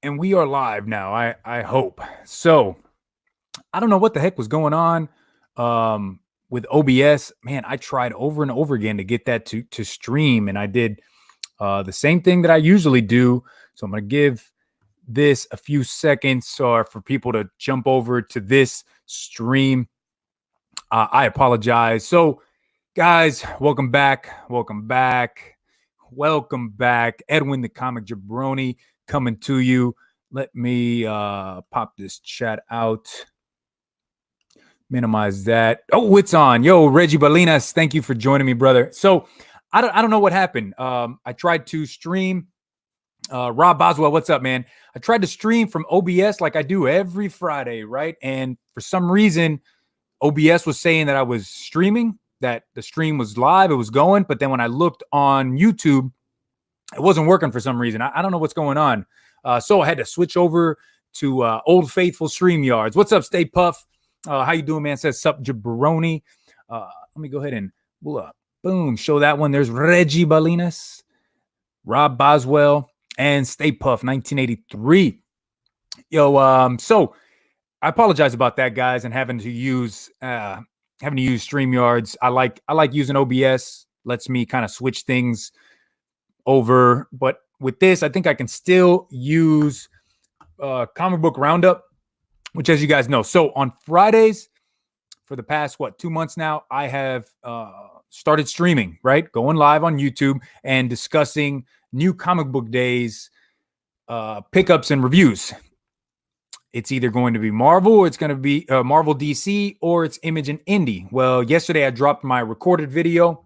And we are live now. I hope. So I don't know what the heck was going on with OBS. Man, I tried over and over again to get that to stream, and I did the same thing that I usually do. So I'm gonna give this a few seconds for people to jump over to this stream. I apologize. So, guys, welcome back. Welcome back. Welcome back. Edwin the Comic Jabroni coming to you. Let me pop this chat out. Minimize that. Oh, it's on. Yo, Reggie Balinas, thank you for joining me, brother. So I don't know what happened. I tried to stream. Rob Boswell, what's up, man? I tried to stream from OBS like I do every Friday, right? And for some reason, OBS was saying that I was streaming, that the stream was live, it was going. But then when I looked on YouTube, it wasn't working for some reason. I don't know what's going on. So I had to switch over to Old Faithful StreamYards. What's up, Stay Puff? How you doing, man? Says sup, Jabroni. Let me go ahead and boom, show that one. There's Reggie Balinas, Rob Boswell, and Stay Puff 1983. Yo, so I apologize about that, guys, and having to use StreamYards. I like using OBS. Lets me kind of switch things over, but with this, I think I can still use Comic Book Roundup, which, as you guys know, so on Fridays for the past 2 months now, I have started streaming, right, going live on YouTube and discussing new comic book days, pickups and reviews. It's either going to be Marvel, or it's going to be Marvel DC, or it's Image and Indie. Well, yesterday I dropped my recorded video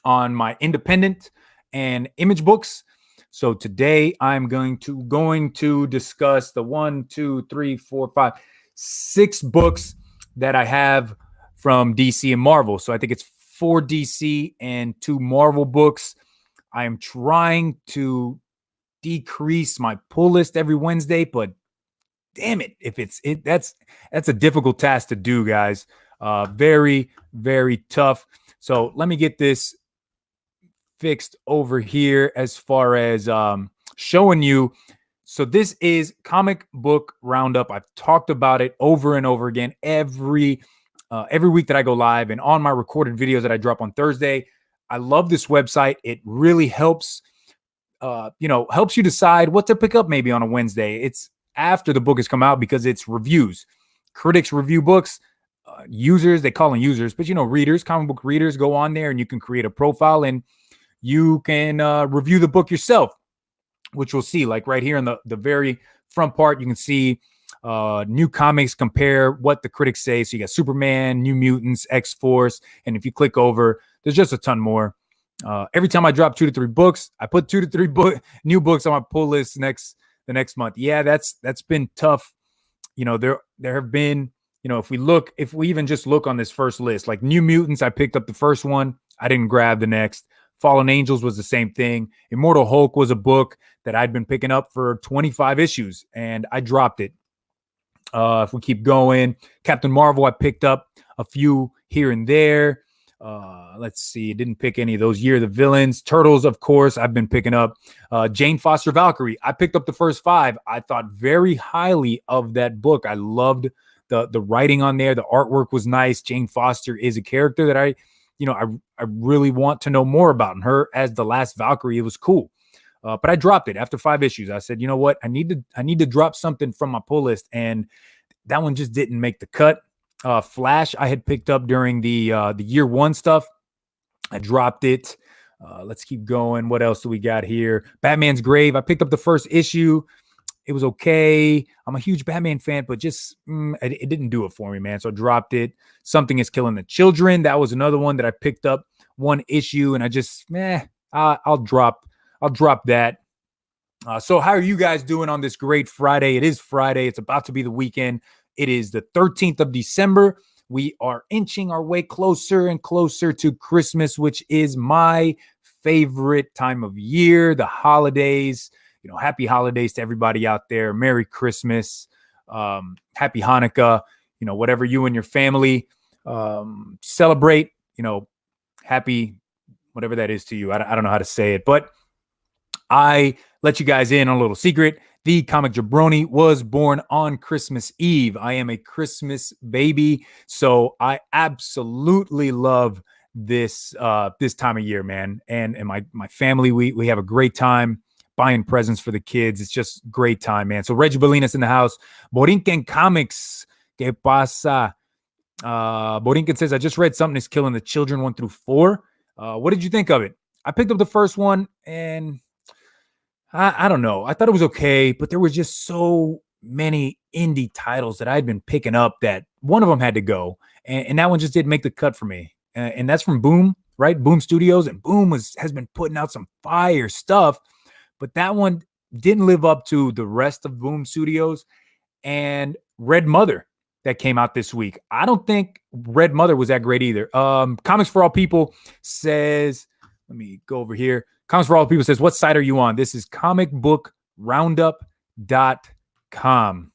on my independent and Image books. So today I'm going to discuss the 6 books that I have from DC and Marvel. So I think it's 4 DC and 2 Marvel books. I am trying to decrease my pull list every Wednesday, but damn it, if that's a difficult task to do, guys. Very, very tough. So let me get this fixed over here as far as showing you. So this is Comic Book Roundup. I've talked about it over and over again every week that I go live, and on my recorded videos that I drop on Thursday. I love this website. It really helps helps you decide what to pick up maybe on a Wednesday. It's after the book has come out because it's reviews. Critics review books. Users, they call them users, but readers, comic book readers, go on there and you can create a profile and you can review the book yourself, which we'll see. Like right here in the very front part, you can see new comics, compare what the critics say. So you got Superman, New Mutants, X-Force, and if you click over, there's just a ton more. Every time I drop 2 to 3 books, I put 2 to 3 new books on my pull list the next month. Yeah, that's been tough. There have been, if we even just look on this first list, like New Mutants, I picked up the first one, I didn't grab the next. Fallen Angels was the same thing. Immortal Hulk was a book that I'd been picking up for 25 issues, and I dropped it. If we keep going, Captain Marvel, I picked up a few here and there. Let's see, didn't pick any of those. Year of the Villains. Turtles, of course, I've been picking up. Jane Foster Valkyrie, I picked up the first 5. I thought very highly of that book. I loved the writing on there. The artwork was nice. Jane Foster is a character that I really want to know more about. And her as the last Valkyrie, it was cool. But I dropped it after 5 issues. I said, you know what? I need to drop something from my pull list. And that one just didn't make the cut. Flash, I had picked up during the year 1 stuff. I dropped it. Let's keep going. What else do we got here? Batman's Grave. I picked up the first issue. It was okay. I'm a huge Batman fan, but just it didn't do it for me, man. So I dropped it. Something is Killing the Children. That was another one that I picked up 1 issue, and I just I'll drop that. So how are you guys doing on this great Friday? It is Friday. It's about to be the weekend. It is the 13th of December. We are inching our way closer and closer to Christmas, which is my favorite time of year. The holidays. Happy holidays to everybody out there. Merry Christmas. Happy Hanukkah. Whatever you and your family celebrate, happy, whatever that is to you. I don't know how to say it, but I let you guys in on a little secret. The Comic Jabroni was born on Christmas Eve. I am a Christmas baby, so I absolutely love this this time of year, man. And my family, we have a great time buying presents for the kids. It's just great time, man. So Reggie Bolinas in the house. Borinquen Comics. ¿Qué pasa? Borinquen says, I just read Something is Killing the Children 1 through 4. What did you think of it? I picked up the first one and I don't know. I thought it was okay, but there was just so many indie titles that I'd been picking up that one of them had to go. And that one just didn't make the cut for me. And that's from Boom, right? Boom Studios. And Boom has been putting out some fire stuff. But that one didn't live up to the rest of Boom Studios. And Red Mother that came out this week, I don't think Red Mother was that great either. Comics for All People says, let me go over here. Comics for All People says, what site are you on? This is comicbookroundup.com.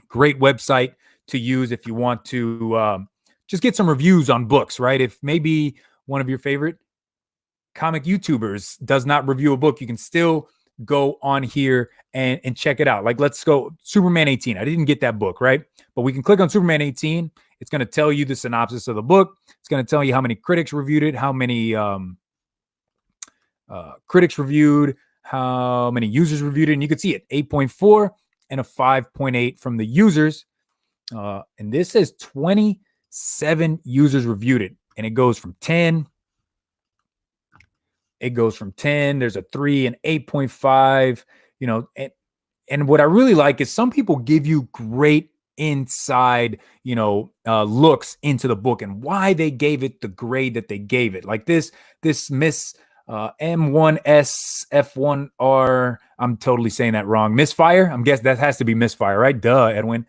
Great website to use if you want to just get some reviews on books, right? If maybe one of your favorite comic YouTubers does not review a book, you can still go on here and check it out. Like, let's go Superman 18. I didn't get that book, right? But we can click on Superman 18. It's going to tell you the synopsis of the book. It's going to tell you how many critics reviewed it, how many critics reviewed, how many users reviewed it, and you can see it 8.4 and a 5.8 from the users. And this says 27 users reviewed it, and it goes from 10. It goes from 10. There's a 3 and 8.5. You know, and what I really like is some people give you great inside, looks into the book and why they gave it the grade that they gave it. Like this Miss M1SF1R. I'm totally saying that wrong. Misfire. I'm guessing that has to be Misfire, right? Duh, Edwin.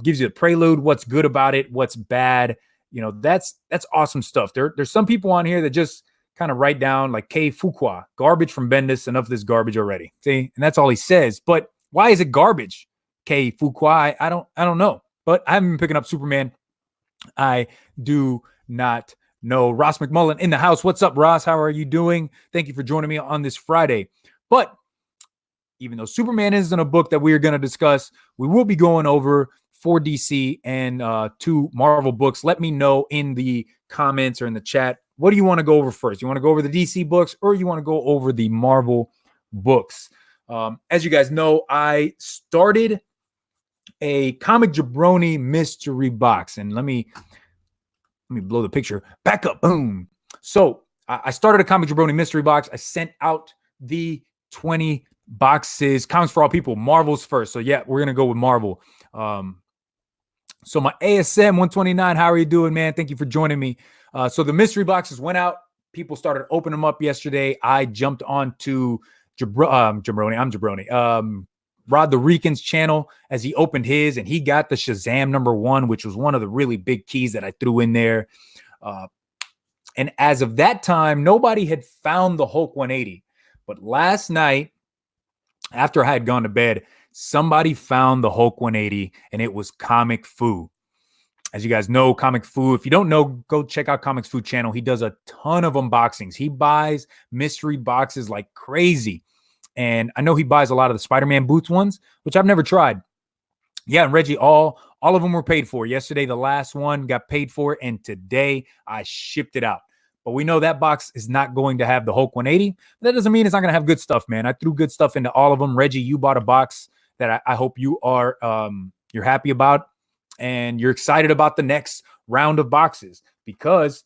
Gives you the prelude, what's good about it, what's bad. That's awesome stuff. There's some people on here that just kind of write down like K Fuqua, garbage from Bendis, enough of this garbage already. See, and that's all he says. But why is it garbage? K Fuqua, I don't know. But I haven't been picking up Superman. I do not know. Ross McMullen in the house. What's up, Ross? How are you doing? Thank you for joining me on this Friday. But even though Superman isn't a book that we are going to discuss, we will be going over 4 DC and 2 Marvel books. Let me know in the comments or in the chat, what do you want to go over first? You want to go over the DC books or you want to go over the Marvel books? As you guys know, I started a Comic Jabroni mystery box, and let me blow the picture back up. Boom. So I started a Comic Jabroni mystery box. I sent out the 20 boxes. Comics for All People, Marvel's first. So yeah, we're gonna go with Marvel. So my ASM 129, how are you doing, man? Thank you for joining me. So the mystery boxes went out. People started opening them up yesterday. I jumped on to Jabroni. Rod the Rican's channel as he opened his, and he got the Shazam #1, which was one of the really big keys that I threw in there. And as of that time, nobody had found the Hulk 180. But last night, after I had gone to bed, somebody found the Hulk 180, and it was Comic Fu. As you guys know, Comic Fu, if you don't know, go check out Comic Fu channel. He does a ton of unboxings. He buys mystery boxes like crazy. And I know he buys a lot of the Spider-Man Boots ones, which I've never tried. Yeah, and Reggie, all of them were paid for. Yesterday, the last one got paid for, and today I shipped it out. But we know that box is not going to have the Hulk 180. That doesn't mean it's not going to have good stuff, man. I threw good stuff into all of them. Reggie, you bought a box that I hope you are you're happy about, and you're excited about the next round of boxes, because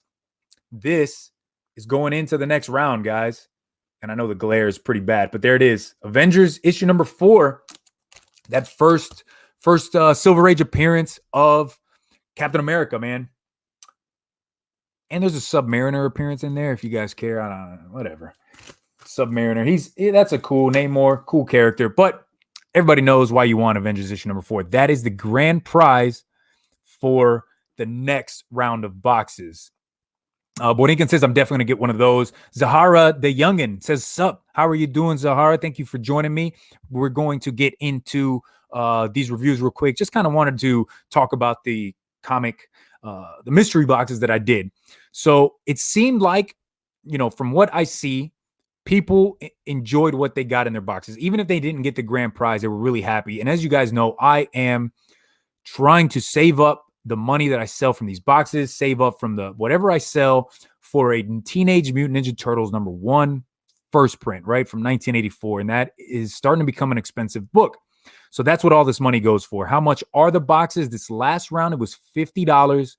this is going into the next round, guys. And I know the glare is pretty bad, but there it is. Avengers issue #4. That first Silver Age appearance of Captain America, man. And there's a Submariner appearance in there if you guys care. I don't know, whatever. Submariner. That's a cool Namor, cool character, but everybody knows why you want Avengers issue #4. That is the grand prize for the next round of boxes. Borinquen says, I'm definitely going to get one of those. Zahara the Youngin says, sup? How are you doing, Zahara? Thank you for joining me. We're going to get into these reviews real quick. Just kind of wanted to talk about the comic, the mystery boxes that I did. So it seemed like, from what I see, people enjoyed what they got in their boxes. Even if they didn't get the grand prize, they were really happy. And as you guys know, I am trying to save up the money that I sell from these boxes, save up from the whatever I sell for a Teenage Mutant Ninja Turtles #1 first print, right, from 1984. And that is starting to become an expensive book. So that's what all this money goes for. How much are the boxes? This last round, it was $50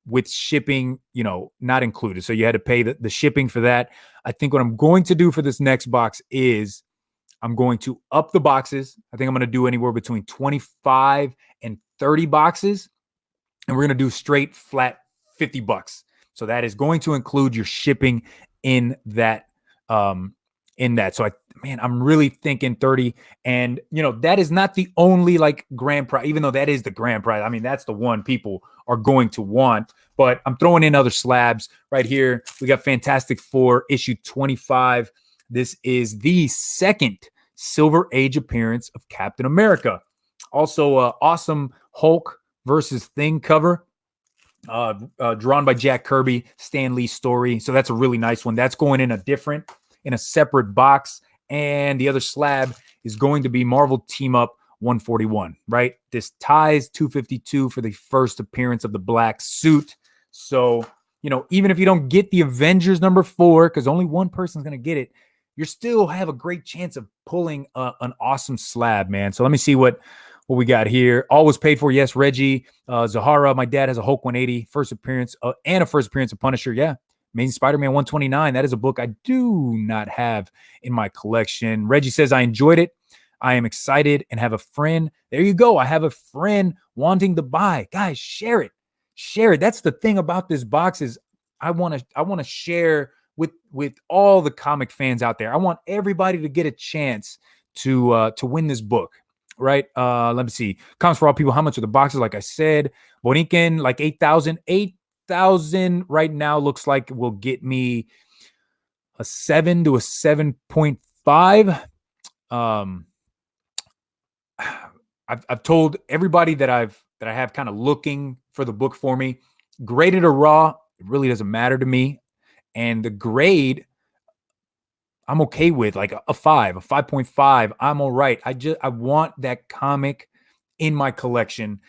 with shipping, not included. So you had to pay the shipping for that. I think what I'm going to do for this next box is I'm going to up the boxes. I think I'm going to do anywhere between 25 and 30 boxes. And we're going to do straight flat $50. So that is going to include your shipping in that. So I'm really thinking 30. And that is not the only like grand prize, even though that is the grand prize. I mean, that's the one people are going to want, but I'm throwing in other slabs right here. We got Fantastic Four issue 25. This is the second Silver Age appearance of Captain America. Also, awesome Hulk versus Thing cover, drawn by Jack Kirby, Stan Lee story. So that's a really nice one. That's going in a separate box. And the other slab is going to be Marvel Team Up 141, right? This ties 252 for the first appearance of the black suit. So, even if you don't get the Avengers #4, because only one person's going to get it, you still have a great chance of pulling an awesome slab, man. So let me see what we got here. All was paid for. Yes, Reggie, Zahara. My dad has a Hulk 180, first appearance, and a first appearance of Punisher. Yeah. Amazing Spider-Man 129. That is a book I do not have in my collection. Reggie says, I enjoyed it. I am excited and have a friend. There you go. I have a friend wanting to buy. Guys, share it. Share it. That's the thing about this box is I want to share with all the comic fans out there. I want everybody to get a chance to win this book, right? Let me see. Comes for all people. How much are the boxes? Like I said, Boniken, like 8,000. 8,000 right now looks like will get me a 7 to a 7.5. I've told everybody that I have kind of looking for the book for me, graded or raw, it really doesn't matter to me. And the grade, I'm okay with, like a 5, a 5.5. I'm all right. I want that comic in my collection.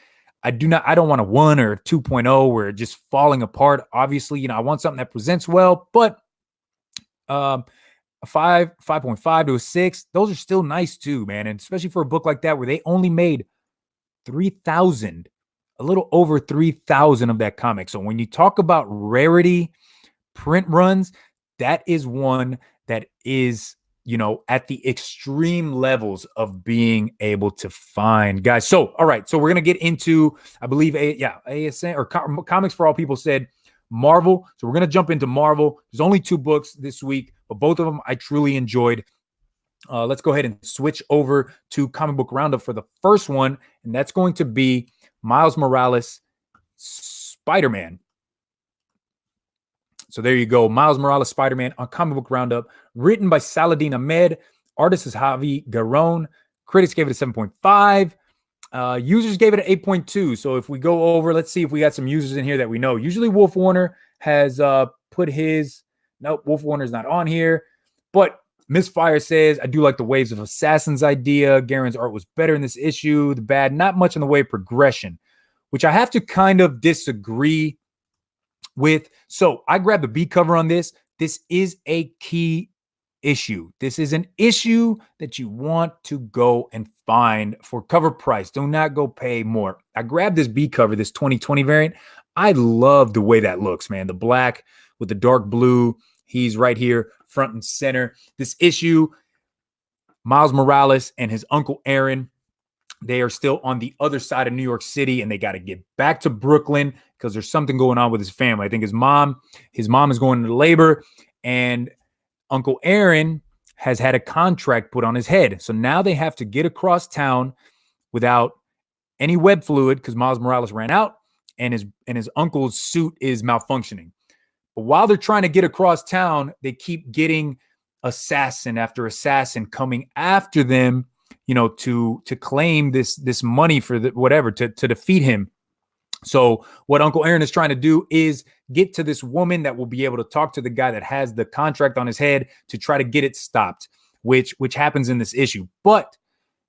I don't want a 1 or 2.0 where it's just falling apart. Obviously, I want something that presents well, but a 5, 5.5 to a 6, those are still nice too, man. And especially for a book like that where they only made 3,000, a little over 3,000 of that comic. So when you talk about rarity print runs, that is one that is, at the extreme levels of being able to find, guys. So, all right. So we're going to get into, I believe, ASN or Comics for All People said Marvel. So we're going to jump into Marvel. There's only 2 books this week, but both of them I truly enjoyed. Let's go ahead and switch over to Comic Book Roundup for the first one, and that's going to be Miles Morales, Spider-Man. So there you go. Miles Morales, Spider-Man on Comic Book Roundup, written by Saladin Ahmed. Artist is Javi Garon. Critics gave it a 7.5. Users gave it an 8.2. So if we go over, let's see if we got some users in here that we know. Usually Wolf Warner has put his, nope, Wolf Warner's not on here. But Misfire says, I do like the Waves of Assassins idea. Garen's art was better in this issue. The bad, not much in the way of progression, which I have to kind of disagree with. So I grabbed the B cover on this. This is a key issue. This is an issue that you want to go and find for cover price. Do not go pay more. I grabbed this B cover, this 2020 variant. I love the way that looks, man. The black with the dark blue. He's right here, front and center. This issue, Miles Morales and his uncle Aaron, they are still on the other side of New York City, and they got to get back to Brooklyn because there's something going on with his family. I think his mom is going into labor, and Uncle Aaron has had a contract put on his head. So now they have to get across town without any web fluid because Miles Morales ran out, and his uncle's suit is malfunctioning. But while they're trying to get across town, they keep getting assassin after assassin coming after them, to claim this money for the whatever to defeat him. So what Uncle Aaron is trying to do is get to this woman that will be able to talk to the guy that has the contract on his head to try to get it stopped, which happens in this issue. But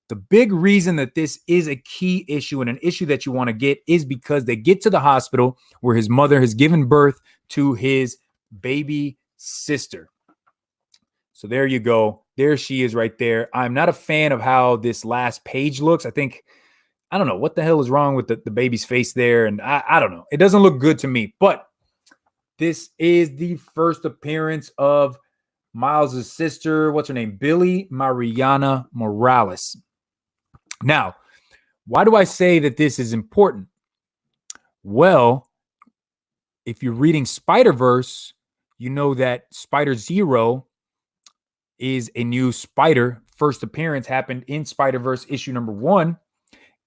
the big reason that this is a key issue and an issue that you want to get is because they get to the hospital where his mother has given birth to his baby sister. So there you go. There she is right there. I'm not a fan of how this last page looks. I don't know what the hell is wrong with the baby's face there. And I don't know. It doesn't look good to me. But this is the first appearance of Miles' sister. What's her name? Billy Mariana Morales. Now, why do I say that this is important? Well, if you're reading Spider-Verse, you know that Spider-Zero is a new Spider. First appearance happened in Spider-Verse issue number 1.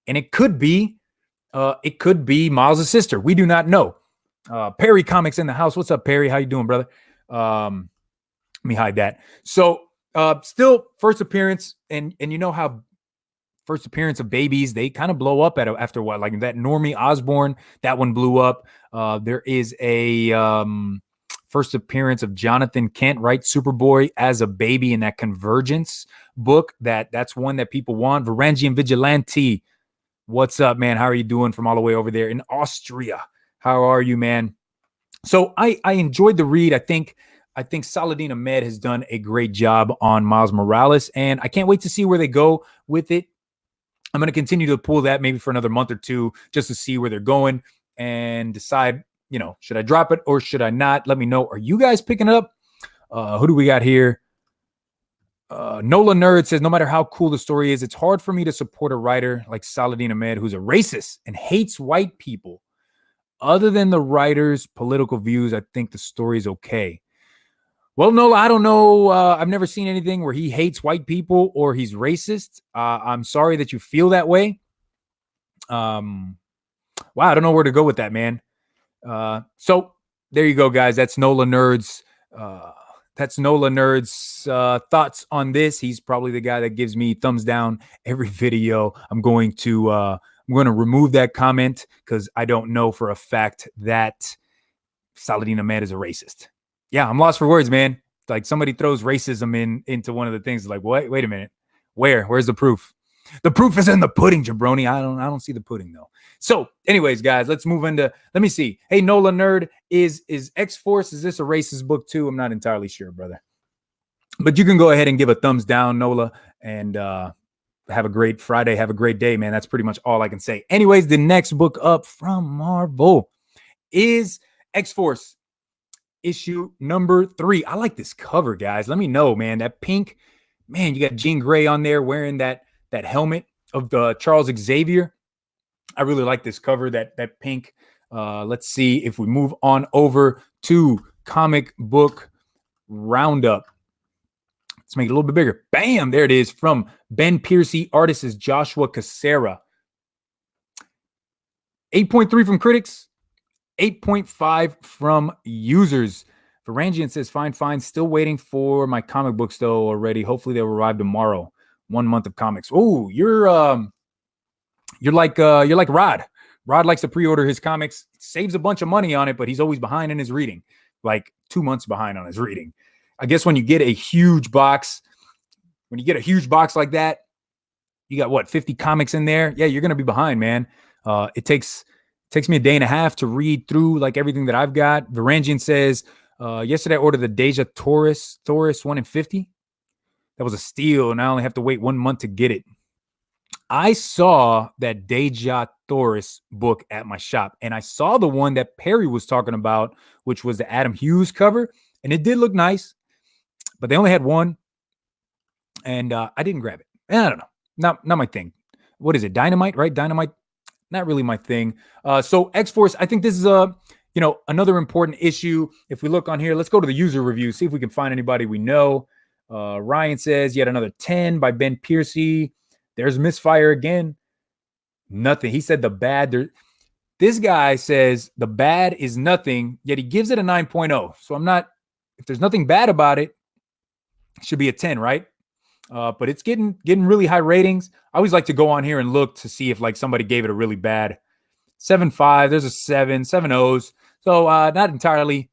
And it could be Miles' sister. We do not know. Perry Comics in the house. What's up, Perry? How you doing, brother? Let me hide that. So still first appearance, and you know how first appearance of babies, they kind of blow up after a while. Like that Normie Osborn, that one blew up. There is a first appearance of Jonathan Kent, right? Superboy as a baby in that Convergence book. That's one that people want. Varangian Vigilante. What's up, man? How are you doing from all the way over there in Austria? How are you, man? So I enjoyed the read. I think Saladin Ahmed has done a great job on Miles Morales, and I can't wait to see where they go with it. I'm going to continue to pull that maybe for another month or two just to see where they're going and decide, should I drop it or should I not? Let me know. Are you guys picking it up? Who do we got here? Nola Nerd says, no matter how cool the story is, it's hard for me to support a writer like Saladin Ahmed who's a racist and hates white people. Other than the writer's political views, I think the story is okay. Well, Nola, I don't know. I've never seen anything where he hates white people or he's racist. I'm sorry that you feel that way. Wow, I don't know where to go with that, man. So there you go, guys. That's Nola Nerd's thoughts on this. He's probably the guy that gives me thumbs down every video. I'm going to remove that comment because I don't know for a fact that Saladin Ahmed is a racist. Yeah, I'm lost for words, man. Like somebody throws racism into one of the things. Like, what? Wait a minute. Where's the proof? The proof is in the pudding, jabroni. I don't see the pudding though. So, anyways, guys, let's move into. Let me see. Hey, Nola Nerd, is X-Force? Is this a racist book too? I'm not entirely sure, brother. But you can go ahead and give a thumbs down, Nola, and have a great Friday. Have a great day, man. That's pretty much all I can say. Anyways, the next book up from Marvel is X-Force issue number 3. I like this cover, guys. Let me know, man. That pink, man, you got Jean Grey on there wearing that helmet of the Charles Xavier. I really like this cover, that pink. Let's see if we move on over to Comic Book Roundup. Let's make it a little bit bigger. Bam! There it is from Ben Piercy. Artist is Joshua Cassera. 8.3 from critics. 8.5 from users. Varangian says, fine. Still waiting for my comic books, though, already. Hopefully they'll arrive tomorrow. 1 month of comics. Oh, you're like Rod. Rod likes to pre-order his comics, saves a bunch of money on it, but he's always behind in his reading. Like 2 months behind on his reading. I guess when you get a huge box like that, you got what, 50 comics in there? Yeah, you're going to be behind, man. It takes me a day and a half to read through like everything that I've got. Varangian says, yesterday I ordered the Deja Thoris 1 in 50. That was a steal, and I only have to wait 1 month to get it. I saw that Deja Thoris book at my shop, and I saw the one that Perry was talking about, which was the Adam Hughes cover, and it did look nice, but they only had one, and I didn't grab it. I don't know. Not my thing. What is it? Dynamite, right? Dynamite. Not really my thing. So X-Force, I think this is another important issue. If we look on here, let's go to the user review, see if we can find anybody we know. Ryan says yet another 10 by Ben Piercy. There's Misfire again. Nothing. He said the bad. This guy says the bad is nothing, yet he gives it a 9.0. So if there's nothing bad about it, it should be a 10, right? But it's getting really high ratings. I always like to go on here and look to see if like somebody gave it a really bad 7.5. There's a 7 O's. So not entirely,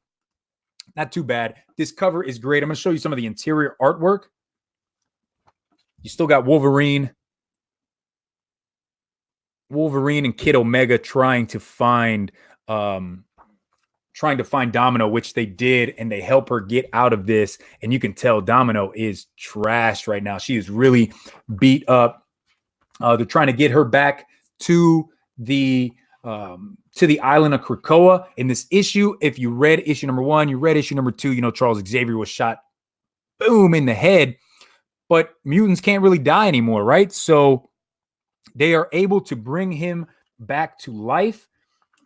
not too bad. This cover is great. I'm going to show you some of the interior artwork. You still got Wolverine and Kid Omega trying to find Domino, which they did, and they help her get out of this. And you can tell Domino is trashed right now. She is really beat up. They're trying to get her back to the island of Krakoa. In this issue, if you read issue number 1, you read issue number 2, you know Charles Xavier was shot, boom, in the head. But mutants can't really die anymore, right? So they are able to bring him back to life.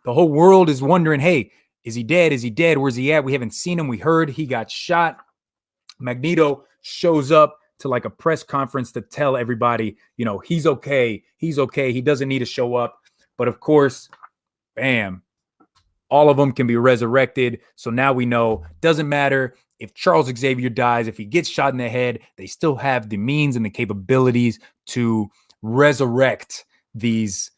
The whole world is wondering, hey, is he dead? Is he dead? Where's he at? We haven't seen him. We heard he got shot. Magneto shows up to like a press conference to tell everybody, you know, he's okay. He's okay. He doesn't need to show up. But of course, bam, all of them can be resurrected. So now we know, doesn't matter if Charles Xavier dies, if he gets shot in the head, they still have the means and the capabilities to resurrect these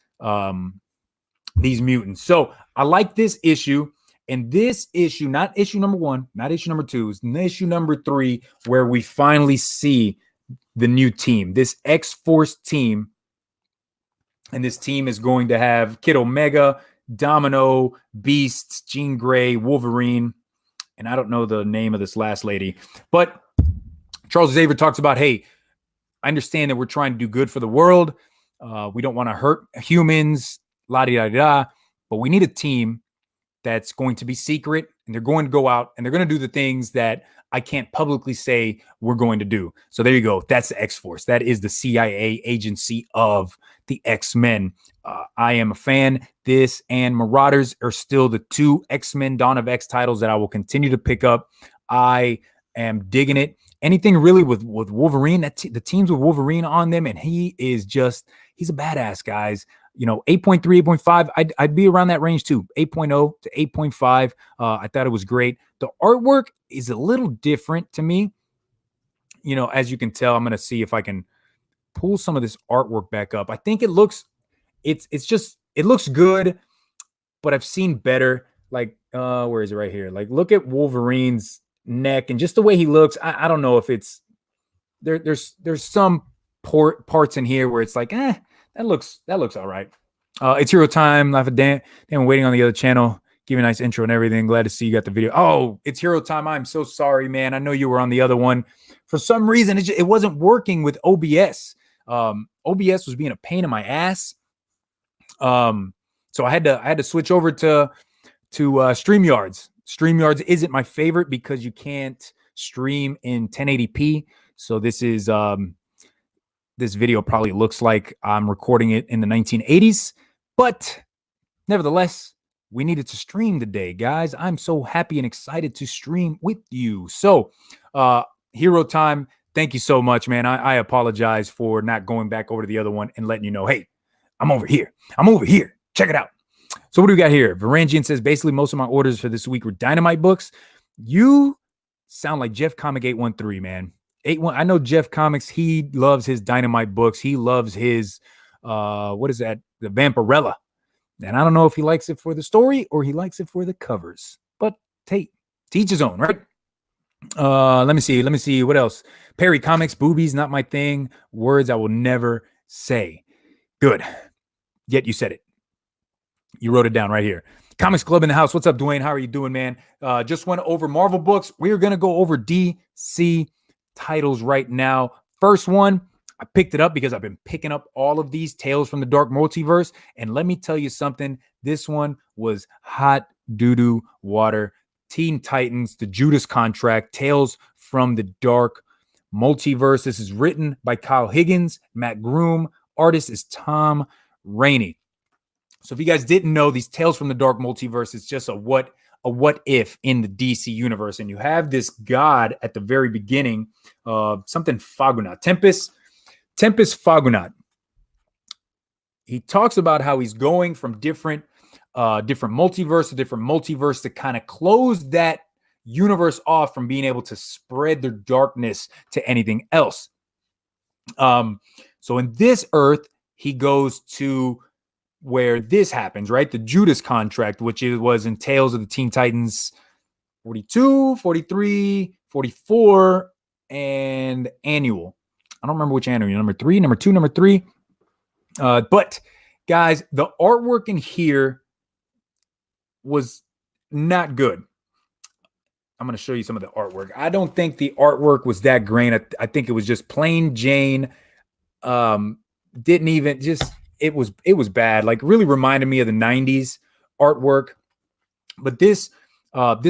mutants. So I like this issue. And this issue, not issue number 1, not issue number 2, is issue number 3, where we finally see the new team, this X-Force team. And this team is going to have Kid Omega, Domino, Beast, Jean Grey, Wolverine, and I don't know the name of this last lady. But Charles Xavier talks about, hey, I understand that we're trying to do good for the world. We don't want to hurt humans, la-di-da-da, but we need a team that's going to be secret, and they're going to go out and they're going to do the things that I can't publicly say we're going to do. So there you go. That's the X-Force. That is the CIA agency of the X-Men. I am a fan. This and Marauders are still the 2 X-Men Dawn of X titles that I will continue to pick up. I am digging it. Anything really with Wolverine, the teams with Wolverine on them, and he's a badass, guys. You know, 8.3, 8.5, I'd be around that range too, 8.0 to 8.5. I thought it was great. The artwork is a little different to me. You know, as you can tell, I'm going to see if I can pull some of this artwork back up. I think it looks good, but I've seen better. Like, where is it? Right here. Like, look at Wolverine's neck and just the way he looks. I don't know if it's there's some parts in here where it's like, that looks all right. It's Hero Time. Live of Dan. I'm waiting on the other channel. Give you a nice intro and everything. Glad to see you got the video. Oh, it's Hero Time. I'm so sorry, man. I know you were on the other one. For some reason, it wasn't working with OBS. OBS was being a pain in my ass. So I had to switch over to StreamYards. StreamYards isn't my favorite because you can't stream in 1080p. So this is this video probably looks like I'm recording it in the 1980s, but nevertheless, we needed to stream today, guys. I'm so happy and excited to stream with you. So, Hero Time, thank you so much, man. I apologize for not going back over to the other one and letting you know, hey, I'm over here. I'm over here. Check it out. So what do we got here? Varangian says, basically, most of my orders for this week were Dynamite books. You sound like Jeff Comic 813, man. 81. I know Jeff Comics. He loves his Dynamite books. He loves his, what is that? The Vampirella. And I don't know if he likes it for the story or he likes it for the covers. But hey, to each his own, right? Let me see. What else? Perry Comics, boobies, not my thing. Words I will never say. Good. Yet you said it. You wrote it down right here. Comics Club in the house. What's up, Dwayne? How are you doing, man? Just went over Marvel books. We're going to go over DC titles right now. First one, I picked it up because I've been picking up all of these Tales from the Dark Multiverse. And let me tell you something. This one was hot doo-doo water. Teen Titans, the Judas Contract, Tales from the Dark Multiverse. This is written by Kyle Higgins, Matt Groom. Artist is Tom Rainey. So if you guys didn't know, these Tales from the Dark Multiverse is just a what if in the DC universe. And you have this god at the very beginning, something Fagunat, Tempest Fagunat. He talks about how he's going from different multiverse to kind of close that universe off from being able to spread their darkness to anything else. So in this Earth, he goes to where this happens, right? The Judas contract, which was in Tales of the Teen Titans 42, 43, 44, and annual. I don't remember which annual, number 3, number 2, number 3. But guys, the artwork in here was not good. I'm going to show you some of the artwork. I don't think the artwork was that great. I think it was just plain Jane. Didn't even just, it was bad. Like really reminded me of the 90s artwork. But this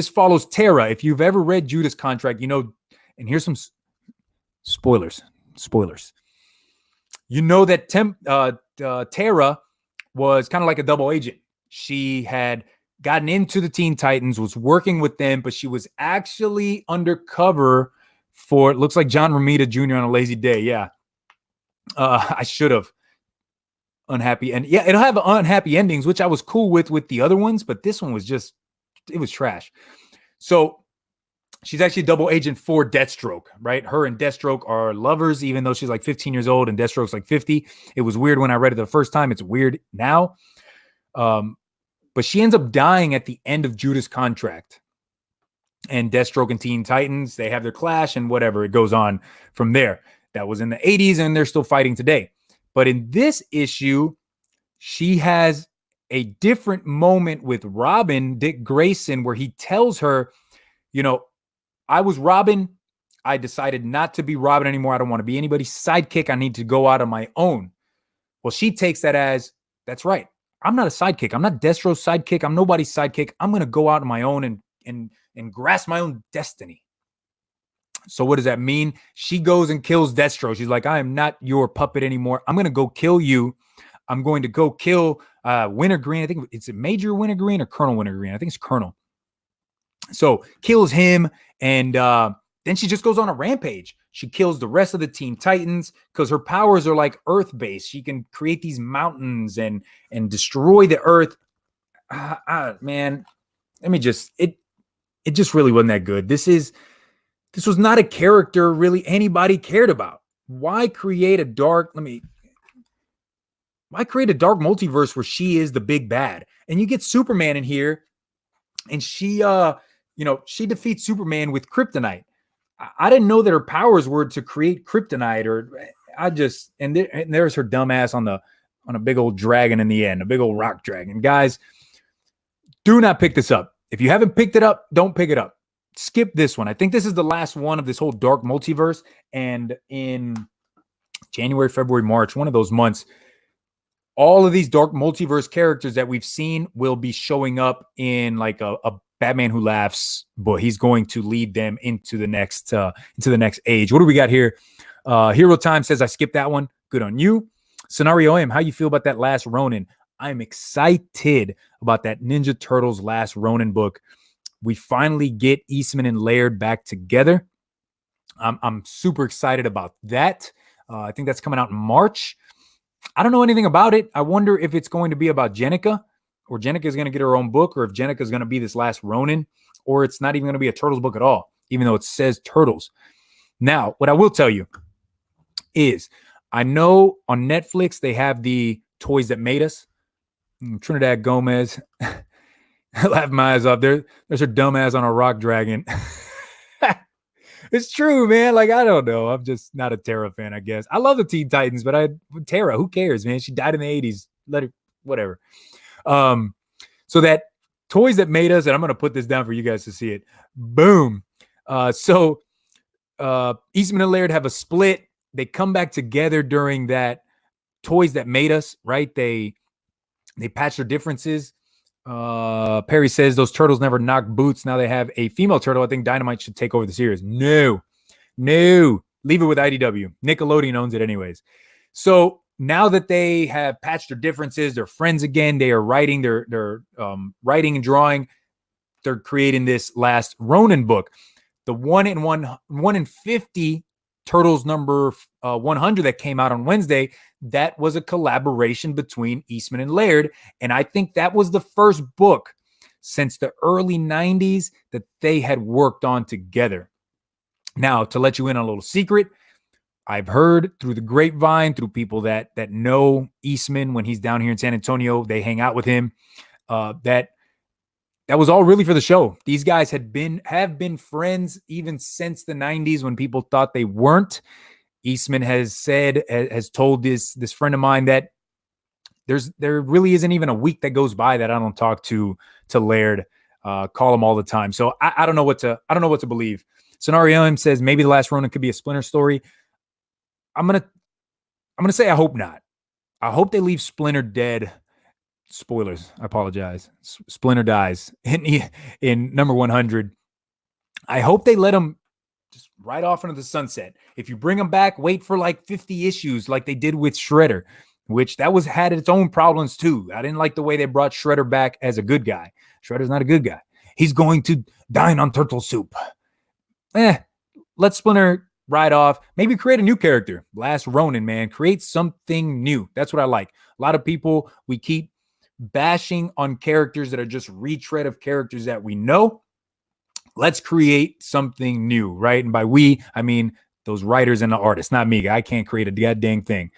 follows Tara. If you've ever read Judas Contract, you know, and here's some spoilers. You know that Tara was kind of like a double agent. She had gotten into the Teen Titans, was working with them, but she was actually undercover for, it looks like John Romita Jr. on a lazy day. Yeah. I should have. Unhappy. And yeah, it'll have unhappy endings, which I was cool with the other ones, but this one was just, it was trash. So she's actually double agent for Deathstroke, right? Her and Deathstroke are lovers, even though she's like 15 years old and Deathstroke's like 50. It was weird when I read it the first time. It's weird now. But she ends up dying at the end of Judas Contract. And Deathstroke and Teen Titans, they have their clash and whatever. It goes on from there. That was in the 80s and they're still fighting today. But in this issue, she has a different moment with Robin, Dick Grayson, where he tells her, you know, I was Robin. I decided not to be Robin anymore. I don't want to be anybody's sidekick. I need to go out on my own. Well, she takes that as, that's right. I'm not a sidekick. I'm not Destro's sidekick. I'm nobody's sidekick. I'm going to go out on my own and grasp my own destiny. So what does that mean? She goes and kills Destro. She's like, I am not your puppet anymore. I'm going to go kill you. I'm going to go kill Wintergreen. I think it's Major Wintergreen or Colonel Wintergreen. I think it's Colonel. So kills him. And then she just goes on a rampage. She kills the rest of the Teen Titans because her powers are like Earth-based. She can create these mountains and destroy the Earth. Man, let me just, it just really wasn't that good. This was not a character really anybody cared about. Why create a dark multiverse where she is the big bad? And you get Superman in here and she, she defeats Superman with kryptonite. I didn't know that her powers were to create kryptonite and there's her dumbass on a big old dragon in the end, a big old rock dragon. Guys, do not pick this up. If you haven't picked it up, don't pick it up. Skip this one. I think this is the last one of this whole dark multiverse. And in January, February, March, one of those months, all of these dark multiverse characters that we've seen will be showing up in like a Batman Who Laughs, but he's going to lead them into the next age. What do we got here? Hero Time says, I skipped that one. Good on you. Scenario M, how you feel about that last Ronin? I'm excited about that Ninja Turtles last Ronin book. We finally get Eastman and Laird back together. I'm super excited about that. I think that's coming out in March. I don't know anything about it. I wonder if it's going to be about Jennika, or Jennika is going to get her own book, or if Jennika is going to be this last Ronin, or it's not even going to be a Turtles book at all, even though it says Turtles. Now, what I will tell you is I know on Netflix they have the Toys That Made Us. Trinidad Gomez. I laughed my eyes off. There's her dumbass on a rock dragon. It's true, man. Like, I don't know. I'm just not a Tara fan, I guess. I love the Teen Titans, but Tara, who cares, man? She died in the 80s. Let her, whatever. So that Toys That Made Us, and I'm going to put this down for you guys to see it. Boom. So Eastman and Laird have a split. They come back together during that Toys That Made Us, right? They patch their differences. Perry says those turtles never knocked boots. Now they have a female turtle. I think Dynamite should take over the series. No. Leave it with IDW. Nickelodeon owns it anyways. So now that they have patched their differences, they're friends again. They are writing, they're writing and drawing. They're creating this last Ronin book. The 1 in 50 Turtles number 100 that came out on Wednesday, that was a collaboration between Eastman and Laird. And I think that was the first book since the early 90s that they had worked on together. Now, to let you in on a little secret, I've heard through the grapevine, through people that know Eastman when he's down here in San Antonio, they hang out with him. That was all really for the show. These guys have been friends even since the 90s when people thought they weren't. Eastman has told this friend of mine that there really isn't even a week that goes by that I don't talk to Laird, call him all the time. So I don't know what to believe. Scenario M says maybe the last Ronin could be a Splinter story. I'm gonna say I hope not. I hope they leave Splinter dead. Spoilers. I apologize. Splinter dies in number 100. I hope they let him just right off into the sunset. If you bring him back, wait for like 50 issues like they did with Shredder, which had its own problems too. I didn't like the way they brought Shredder back as a good guy. Shredder's not a good guy. He's going to dine on turtle soup. Let Splinter ride off. Maybe create a new character. Last Ronin, man. Create something new. That's what I like. A lot of people, we keep bashing on characters that are just retread of characters that we know. Let's create something new, right? And by we, I mean those writers and the artists, not me. I can't create a goddamn thing.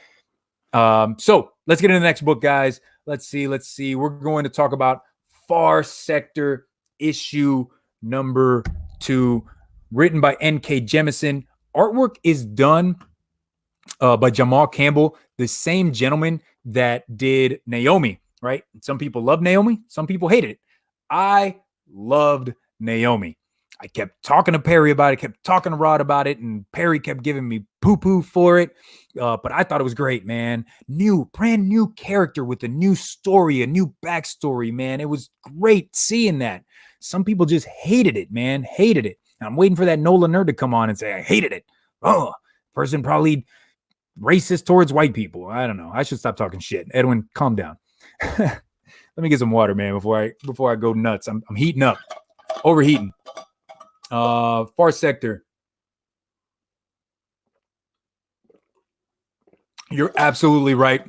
So let's get into the next book, guys. Let's see. We're going to talk about Far Sector issue number 2, written by N.K. Jemisin. Artwork is done by Jamal Campbell, the same gentleman that did Naomi, right? Some people love Naomi. Some people hated it. I loved Naomi. I kept talking to Perry about it, kept talking to Rod about it, and Perry kept giving me poo-poo for it. But I thought it was great, man. Brand new character with a new story, a new backstory, man. It was great seeing that. Some people just hated it, man. Hated it. I'm waiting for that Nola nerd to come on and say, I hated it. Oh, person probably racist towards white people. I don't know. I should stop talking shit. Edwin, calm down. Let me get some water, man, before I go nuts. I'm heating up. Overheating. Far Sector. You're absolutely right.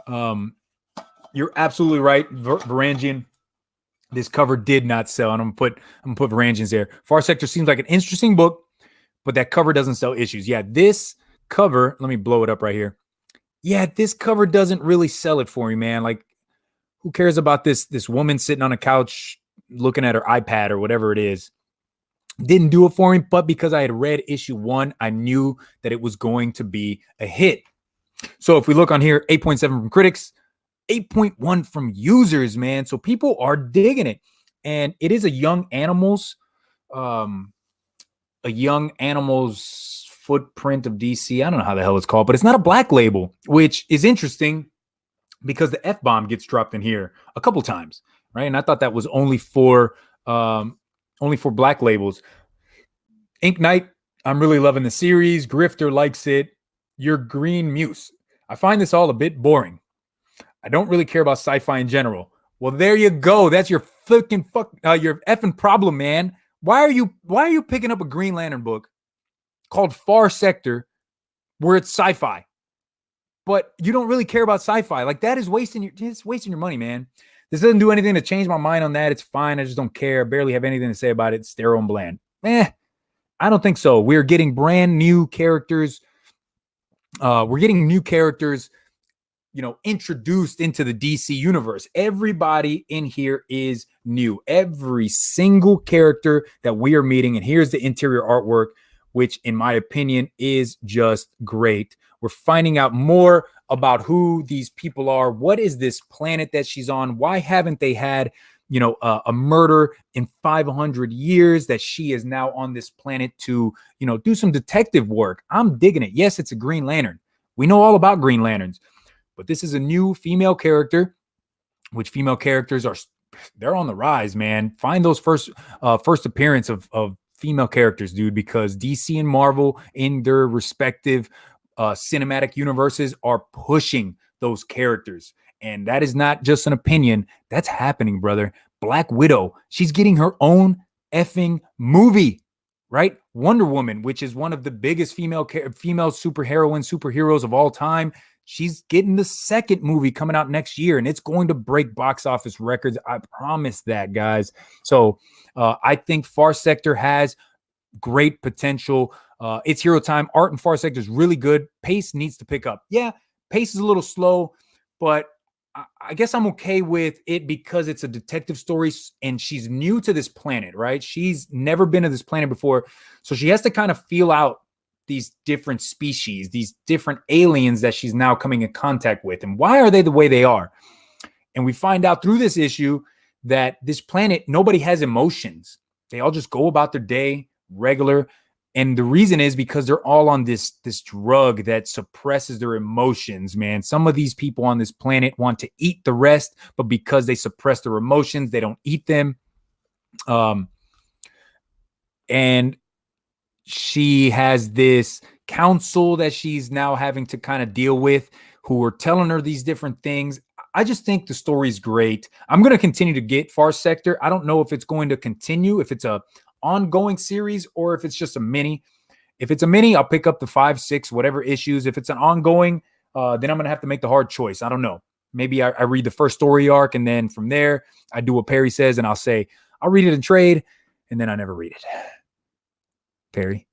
Varangian. This cover did not sell, and I'm gonna put Varangians there. Far Sector seems like an interesting book, but that cover doesn't sell issues. Yeah, this cover, let me blow it up right here. Yeah, this cover doesn't really sell it for me, man. Like, who cares about this woman sitting on a couch looking at her iPad or whatever it is? Didn't do it for me, but because I had read issue 1, I knew that it was going to be a hit. So if we look on here, 8.7 from critics, 8.1 from users, man. So people are digging it. And it is a young animals footprint of DC. I don't know how the hell it's called, but it's not a black label, which is interesting because the F-bomb gets dropped in here a couple times, right? And I thought that was only for black labels. Ink Knight, I'm really loving the series. Grifter likes it. Your Green Muse. I find this all a bit boring. I don't really care about sci-fi in general. Well, there you go. That's your your effing problem, man. Why are you picking up a Green Lantern book called Far Sector where it's sci-fi, but you don't really care about sci-fi? Like, that is wasting your money, man. This doesn't do anything to change my mind on that. It's fine. I just don't care. Barely have anything to say about it. It's sterile and bland. I don't think so. We're getting brand new characters. Introduced into the DC universe. Everybody in here is new. Every single character that we are meeting. And here's the interior artwork, which in my opinion is just great. We're finding out more about who these people are. What is this planet that she's on? Why haven't they had, a murder in 500 years that she is now on this planet to, do some detective work? I'm digging it. Yes, it's a Green Lantern. We know all about Green Lanterns, but this is a new female character, which female characters they're on the rise, man. Find those first appearance of female characters, dude, because DC and Marvel in their respective cinematic universes are pushing those characters. And that is not just an opinion. That's happening, brother. Black Widow, she's getting her own effing movie, right? Wonder Woman, which is one of the biggest female superheroes of all time. She's getting the second movie coming out next year, and it's going to break box office records. I promise that, guys. So I think Far Sector has great potential. It's hero time. Art and Far Sector is really good. Pace needs to pick up. Yeah, pace is a little slow, but I guess I'm okay with it because it's a detective story and she's new to this planet, right? She's never been to this planet before. So she has to kind of feel out these different species, these different aliens that she's now coming in contact with. And why are they the way they are? And we find out through this issue that this planet, nobody has emotions. They all just go about their day regular. And the reason is because they're all on this drug that suppresses their emotions, man. Some of these people on this planet want to eat the rest, but because they suppress their emotions, they don't eat them. And she has this council that she's now having to kind of deal with, who are telling her these different things. I just think the story's great. I'm going to continue to get Far Sector. I don't know if it's going to continue, if it's a ongoing series or if it's just a mini. If it's a mini, I'll pick up the 5, 6, whatever issues. If it's an ongoing, then I'm going to have to make the hard choice. I don't know. Maybe I read the first story arc and then from there I do what Perry says and I'll say, I'll read it in trade and then I never read it. Perry.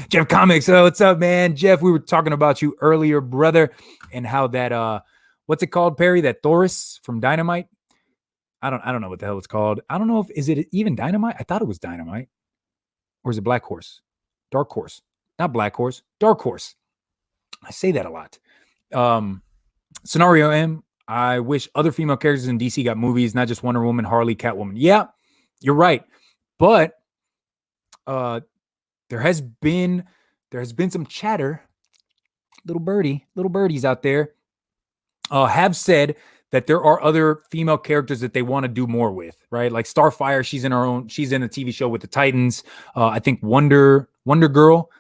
Jeff Comics. What's up, man? Jeff, we were talking about you earlier, brother, and how that, what's it called, Perry? That Thoris from Dynamite? I don't know what the hell it's called. I don't know if, is it even Dynamite? I thought it was Dynamite. Or is it Black Horse? Dark Horse. Not Black Horse. Dark Horse. I say that a lot. Scenario M. I wish other female characters in DC got movies, not just Wonder Woman, Harley, Catwoman. Yeah, you're right. But there has been some chatter. Little birdies out there have said that there are other female characters that they want to do more with, right? Like Starfire, she's in a TV show with the Titans. I think Wonder Girl.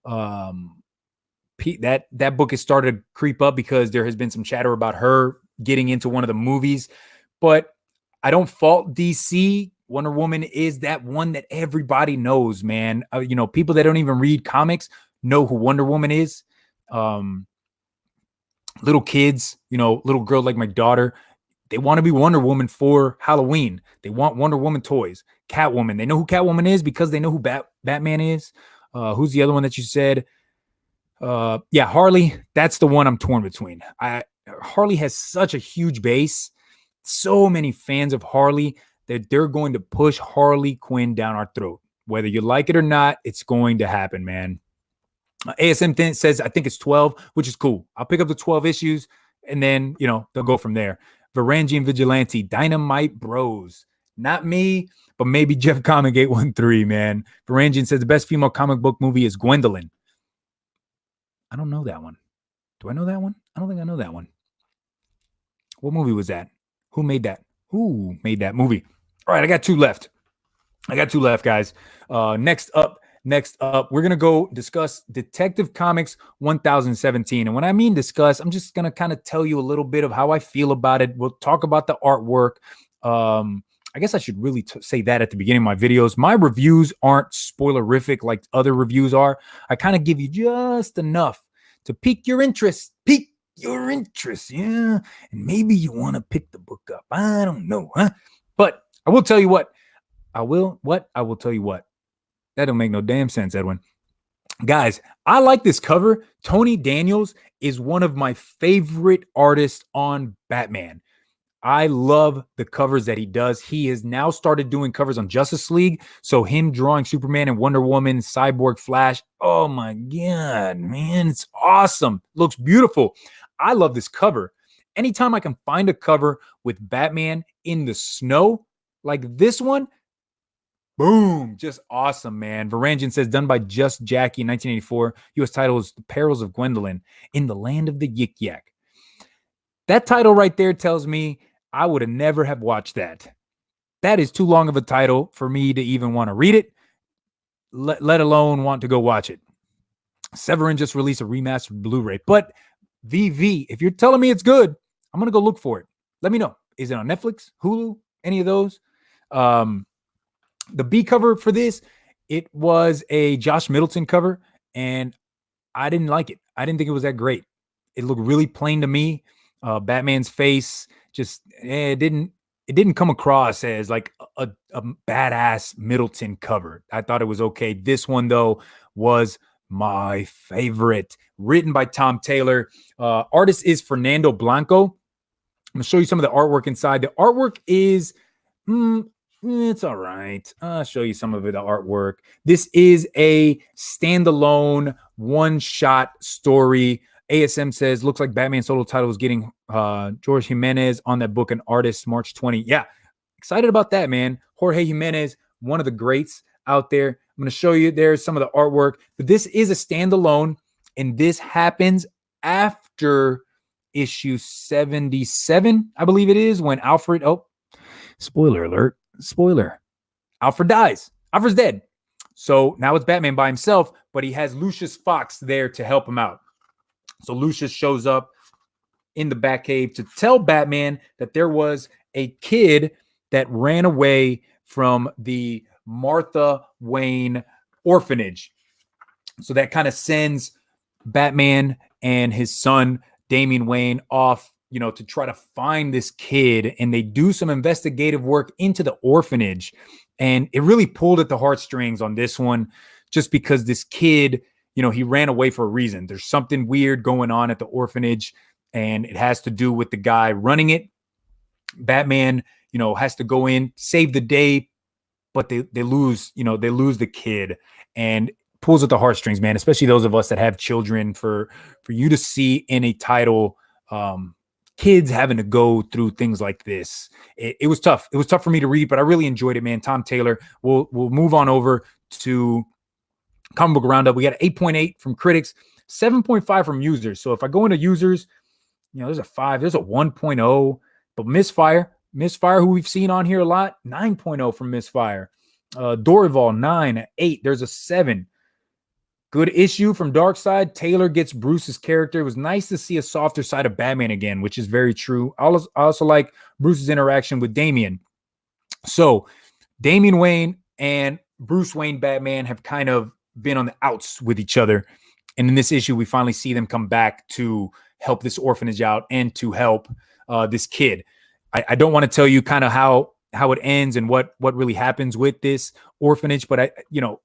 That book has started to creep up because there has been some chatter about her getting into one of the movies. But I don't fault DC. Wonder Woman is that one that everybody knows, man. People that don't even read comics know who Wonder Woman is. Little kids, little girl like my daughter, they want to be Wonder Woman for Halloween. They want Wonder Woman toys. Catwoman, they know who Catwoman is because they know who Batman is. Who's the other one that you said? Yeah, Harley. That's the one I'm torn between. Harley has such a huge base, so many fans of Harley that they're going to push Harley Quinn down our throat. Whether you like it or not, it's going to happen, man. ASM says, I think it's 12, which is cool. I'll pick up the 12 issues and then, they'll go from there. Varangian Vigilante, Dynamite Bros. Not me, but maybe Jeff Comic 813, man. Varangian says the best female comic book movie is Gwendolyn. I don't know that one. Do I know that one? I don't think I know that one. What movie was that? Who made that? Who made that movie? All right, I got two left, guys. Next up, we're going to go discuss Detective Comics 1017. And when I mean discuss, I'm just going to kind of tell you a little bit of how I feel about it. We'll talk about the artwork. I guess I should really say that at the beginning of my videos. My reviews aren't spoilerific like other reviews are. I kind of give you just enough to pique your interest. Yeah. And maybe you want to pick the book up. I don't know, huh? But I will tell you what. I will tell you what. That don't make no damn sense, Edwin. Guys, I like this cover. Tony Daniels is one of my favorite artists on Batman. I love the covers that he does. He has now started doing covers on Justice League. So him drawing Superman and Wonder Woman, Cyborg, Flash. Oh my God, man. It's awesome. Looks beautiful. I love this cover. Anytime I can find a cover with Batman in the snow like this one, boom, just awesome, man. Varangian says, done by Just Jackie in 1984. U.S. title is The Perils of Gwendolyn in the Land of the Yik Yak. That title right there tells me I would have never have watched that. That is too long of a title for me to even want to read it, let alone want to go watch it. Severin just released a remastered Blu-ray. But VV, if you're telling me it's good, I'm going to go look for it. Let me know. Is it on Netflix, Hulu, any of those? The B cover for this, it was a Josh Middleton cover, and I didn't like it. I didn't think it was that great. It looked really plain to me. Batman's face just it didn't it didn't come across as like a badass Middleton cover. I thought it was okay. This one, though, was my favorite. Written by Tom Taylor. Artist is Fernando Blanco. I'm going to show you some of the artwork inside. The artwork is, it's all right. I'll show you some of the artwork. This is a standalone one-shot story. ASM says, looks like Batman solo title is getting Jorge Jimenez on that book and artist March 20. Yeah, excited about that, man. Jorge Jimenez, one of the greats out there. I'm going to show you there's some of the artwork, but this is a standalone, and this happens after issue 77, I believe it is, when Alfred, spoiler alert, spoiler, Alfred dies. Alfred's dead. So now it's Batman by himself, but he has Lucius Fox there to help him out. So Lucius shows up in the Batcave to tell Batman that there was a kid that ran away from the Martha Wayne orphanage. So that kind of sends Batman and his son, Damian Wayne, off, to try to find this kid. And they do some investigative work into the orphanage. And it really pulled at the heartstrings on this one, just because this kid, he ran away for a reason. There's something weird going on at the orphanage, and it has to do with the guy running it. Batman, has to go in, save the day, but they lose, they lose the kid, and pulls at the heartstrings, man, especially those of us that have children, for you to see in a title, kids having to go through things like this. It was tough. It was tough for me to read, but I really enjoyed it, man. Tom Taylor. We'll move on over to Comic Book Roundup. We got an 8.8 from critics, 7.5 from users. So if I go into users, there's a 5, there's a 1.0, but Misfire, who we've seen on here a lot, 9.0 from Misfire. Dorival, 9, 8. There's a 7. Good issue from Darkseid. Taylor gets Bruce's character. It was nice to see a softer side of Batman again, which is very true. I also like Bruce's interaction with Damian. So Damian Wayne and Bruce Wayne Batman have kind of been on the outs with each other. And in this issue, we finally see them come back to help this orphanage out and to help this kid. I don't want to tell you kind of how it ends and what really happens with this orphanage, but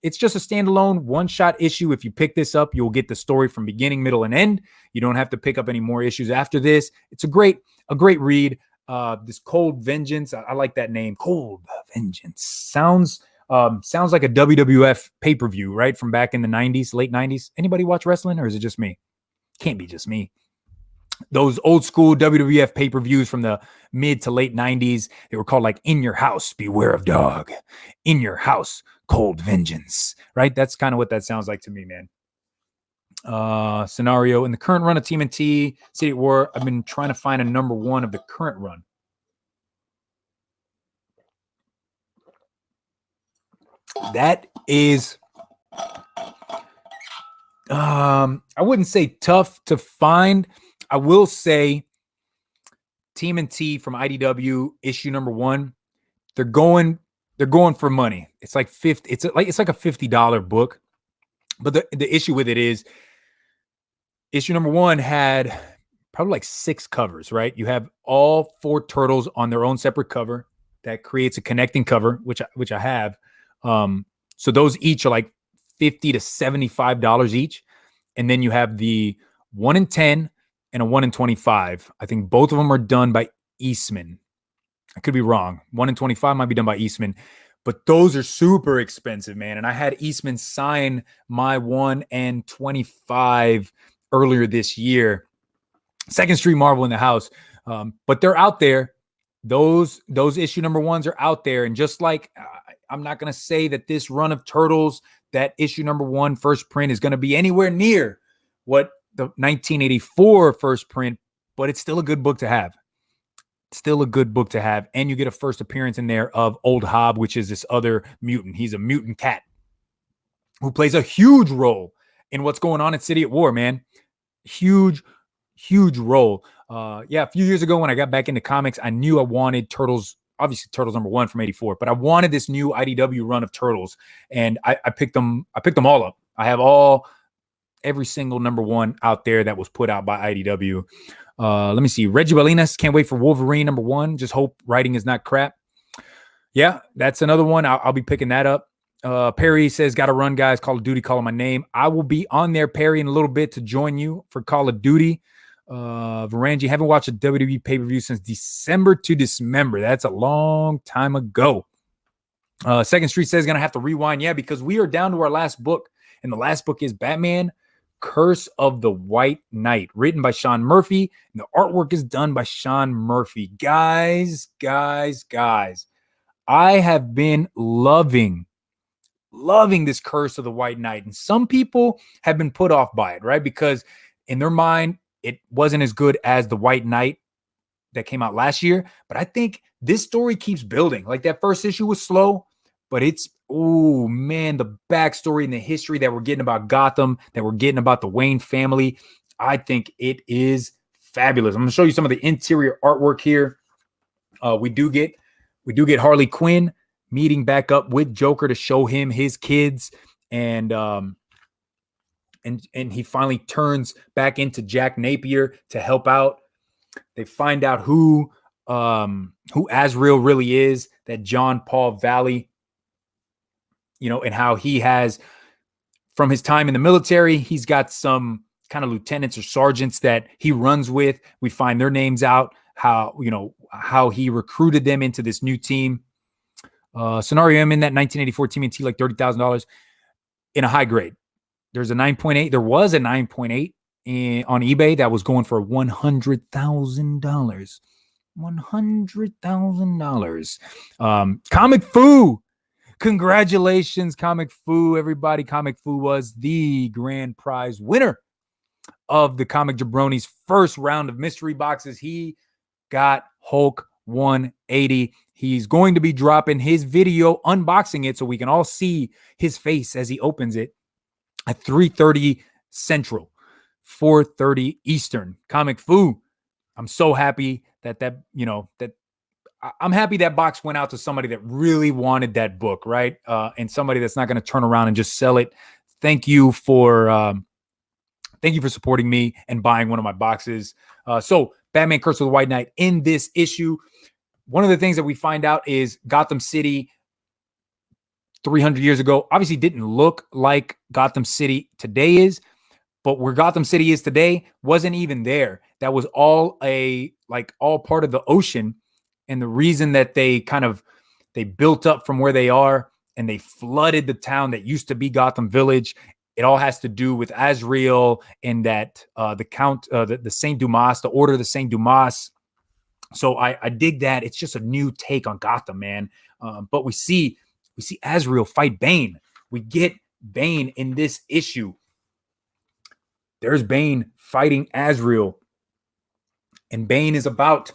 it's just a standalone one-shot issue. If you pick this up, you'll get the story from beginning, middle, and end. You don't have to pick up any more issues after this. It's a great read. This Cold Vengeance, I like that name. Cold Vengeance sounds like a WWF pay-per-view, right? From back in the 90s, late 90s. Anybody watch wrestling, or is it just me? Can't be just me. Those old school WWF pay-per-views from the mid to late 90s, they were called like In Your House, Beware of Dog. In Your House, Cold Vengeance, right? That's kind of what that sounds like to me, man. Scenario, in the current run of TMNT, City at War, I've been trying to find a number 1 of the current run. That is, I wouldn't say tough to find. I will say TMNT from IDW issue number 1, they're going for money. It's like 50. It's like a $50 book. But the issue with it is issue number 1 had probably like 6 covers, right? You have all 4 turtles on their own separate cover that creates a connecting cover, which I have. So those each are like $50 to $75 each. And then you have the 1 in 10 and a 1 in 25. I think both of them are done by Eastman. I could be wrong. 1 in 25 might be done by Eastman, but those are super expensive, man. And I had Eastman sign my 1 in 25 earlier this year. Second Street Marvel in the house. But they're out there. Those issue number 1s are out there. And just like, I'm not going to say that this run of Turtles, that issue number 1 first print is going to be anywhere near what the 1984 first print, but it's still a good book to have. Still a good book to have. And you get a first appearance in there of Old Hob, which is this other mutant. He's a mutant cat who plays a huge role in what's going on at City at War, man. Huge role. A few years ago when I got back into comics, I knew I wanted Turtles, obviously Turtles number 1 from 84, but I wanted this new IDW run of Turtles, and I picked them all up. I have every single number 1 out there that was put out by IDW. Let me see. Reggie Balinas, can't wait for Wolverine #1. Just hope writing is not crap. Yeah, that's another one. I'll be picking that up. Perry says, got to run, guys. Call of Duty, calling my name. I will be on there, Perry, in a little bit to join you for Call of Duty. Varangi, haven't watched a WWE pay-per-view since December to Dismember. That's a long time ago. Second Street says, going to have to rewind. Yeah, because we are down to our last book, and the last book is Batman Curse of the White Knight, written by Sean Murphy, and the artwork is done by Sean Murphy. Guys, I have been loving this Curse of the White Knight. And some people have been put off by it, right? Because in their mind, it wasn't as good as the White Knight that came out last year. But I think this story keeps building. Like, that first issue was slow, but it's, oh man, the backstory and the history that we're getting about Gotham, that we're getting about the Wayne family, I think it is fabulous. I'm going to show you some of the interior artwork here. We do get Harley Quinn meeting back up with Joker to show him his kids, and he finally turns back into Jack Napier to help out. They find out who Azrael really is, that John Paul Valley, and how he has, from his time in the military, he's got some kind of lieutenants or sergeants that he runs with. We find their names out, how he recruited them into this new team. Scenario, I'm in that 1984 TMNT, like $30,000 in a high grade. There's a 9.8. There was a 9.8 on eBay that was going for $100,000. $100,000. Comic Fu. Congratulations, Comic Fu, everybody. Comic Fu was the grand prize winner of the Comic Jabronis first round of mystery boxes. He got Hulk 180. He's going to be dropping his video unboxing it so we can all see his face as he opens it at 3:30 Central, 4:30 Eastern. Comic Fu, I'm so happy that I'm happy that box went out to somebody that really wanted that book, right? And somebody that's not going to turn around and just sell it. Thank you for supporting me and buying one of my boxes. So Batman Curse of the White Knight in this issue. One of the things that we find out is Gotham City 300 years ago obviously didn't look like Gotham City today is, but where Gotham City is today wasn't even there. That was all part of the ocean. And the reason that they built up from where they are and they flooded the town that used to be Gotham Village, it all has to do with Azrael and that the Saint Dumas, the Order of the Saint Dumas. So I dig that. It's just a new take on Gotham, man. But we see Azrael fight Bane. We get Bane in this issue. There's Bane fighting Azrael, and Bane is about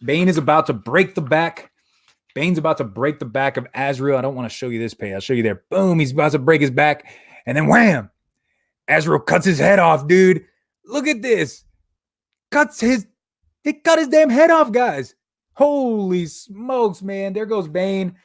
to break the back. Bane's about to break the back of Azrael. I don't want to show you this page. I'll show you there. Boom, he's about to break his back, and then wham, Azrael cuts his head off, dude. Look at this. He cut his damn head off, guys. Holy smokes, man. There goes Bane.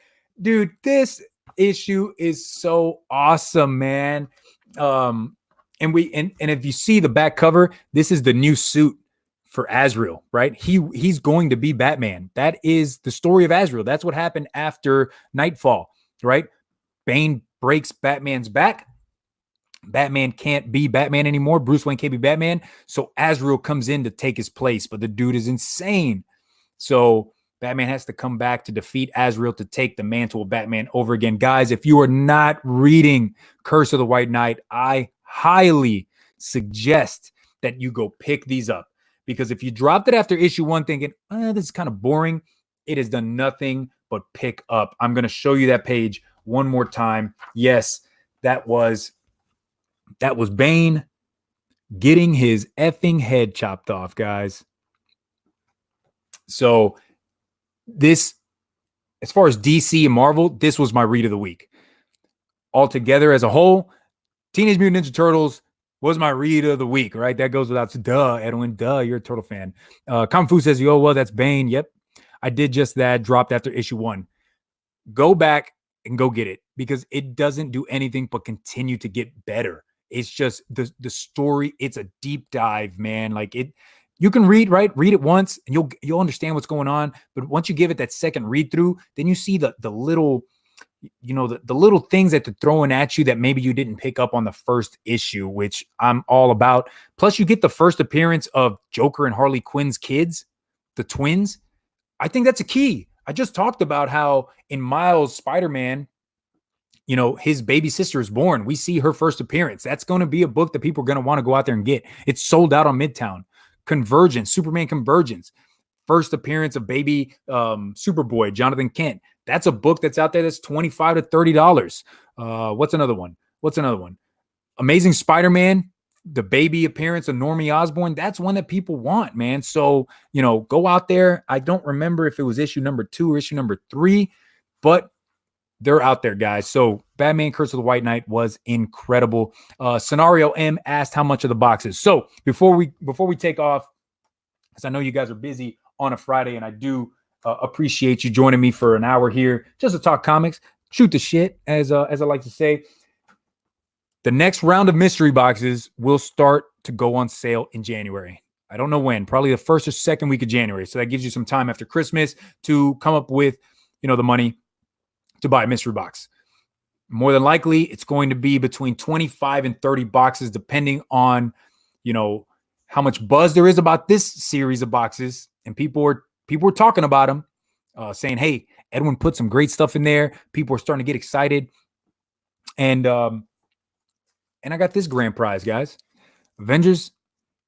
Dude, this issue is so awesome, man. And if you see the back cover, this is the new suit for Azrael, right? He's going to be Batman. That is the story of Azrael. That's what happened after Nightfall, right? Bane breaks Batman's back. Batman can't be Batman anymore. Bruce Wayne can't be Batman. So Azrael comes in to take his place, but the dude is insane. So Batman has to come back to defeat Azrael to take the mantle of Batman over again. Guys, if you are not reading Curse of the White Knight, I highly suggest that you go pick these up, because if you dropped it after issue 1 thinking, this is kind of boring, it has done nothing but pick up. I'm going to show you that page one more time. Yes, that was Bane getting his effing head chopped off, guys. So this, as far as DC and Marvel, this was my read of the week. Altogether as a whole, Teenage Mutant Ninja Turtles was my read of the week, right? That goes without saying. Duh, Edwin, duh, you're a Turtle fan. Kung Fu says, well, that's Bane. Yep, I did just that, dropped after issue 1. Go back and go get it, because it doesn't do anything but continue to get better. It's just the story. It's a deep dive, man. Like it, you can read it once and you'll understand what's going on. But once you give it that second read through, then you see the little, the little things that they're throwing at you that maybe you didn't pick up on the first issue, which I'm all about. Plus, you get the first appearance of Joker and Harley Quinn's kids, the twins. I think that's a key. I just talked about how in Miles Spider-Man, his baby sister is born. We see her first appearance. That's going to be a book that people are going to want to go out there and get. It's sold out on Midtown. Convergence, Superman Convergence, first appearance of baby Superboy, Jonathan Kent. That's a book that's out there that's $25 to $30. What's another one? Amazing Spider-Man, the baby appearance of Normie Osborn. That's one that people want, man. So, go out there. I don't remember if it was issue number 2 or issue number 3, but they're out there, guys. So Batman Curse of the White Knight was incredible. Scenario M asked how much of the boxes. So before we take off, because I know you guys are busy on a Friday, and I do appreciate you joining me for an hour here just to talk comics, shoot the shit, as I like to say. The next round of mystery boxes will start to go on sale in January. I don't know when, probably the first or second week of January. So that gives you some time after Christmas to come up with, the money to buy a mystery box. More than likely, it's going to be between 25 and 30 boxes, depending on, how much buzz there is about this series of boxes. And people were talking about them, saying, hey, Edwin put some great stuff in there. People are starting to get excited. And I got this grand prize, guys. Avengers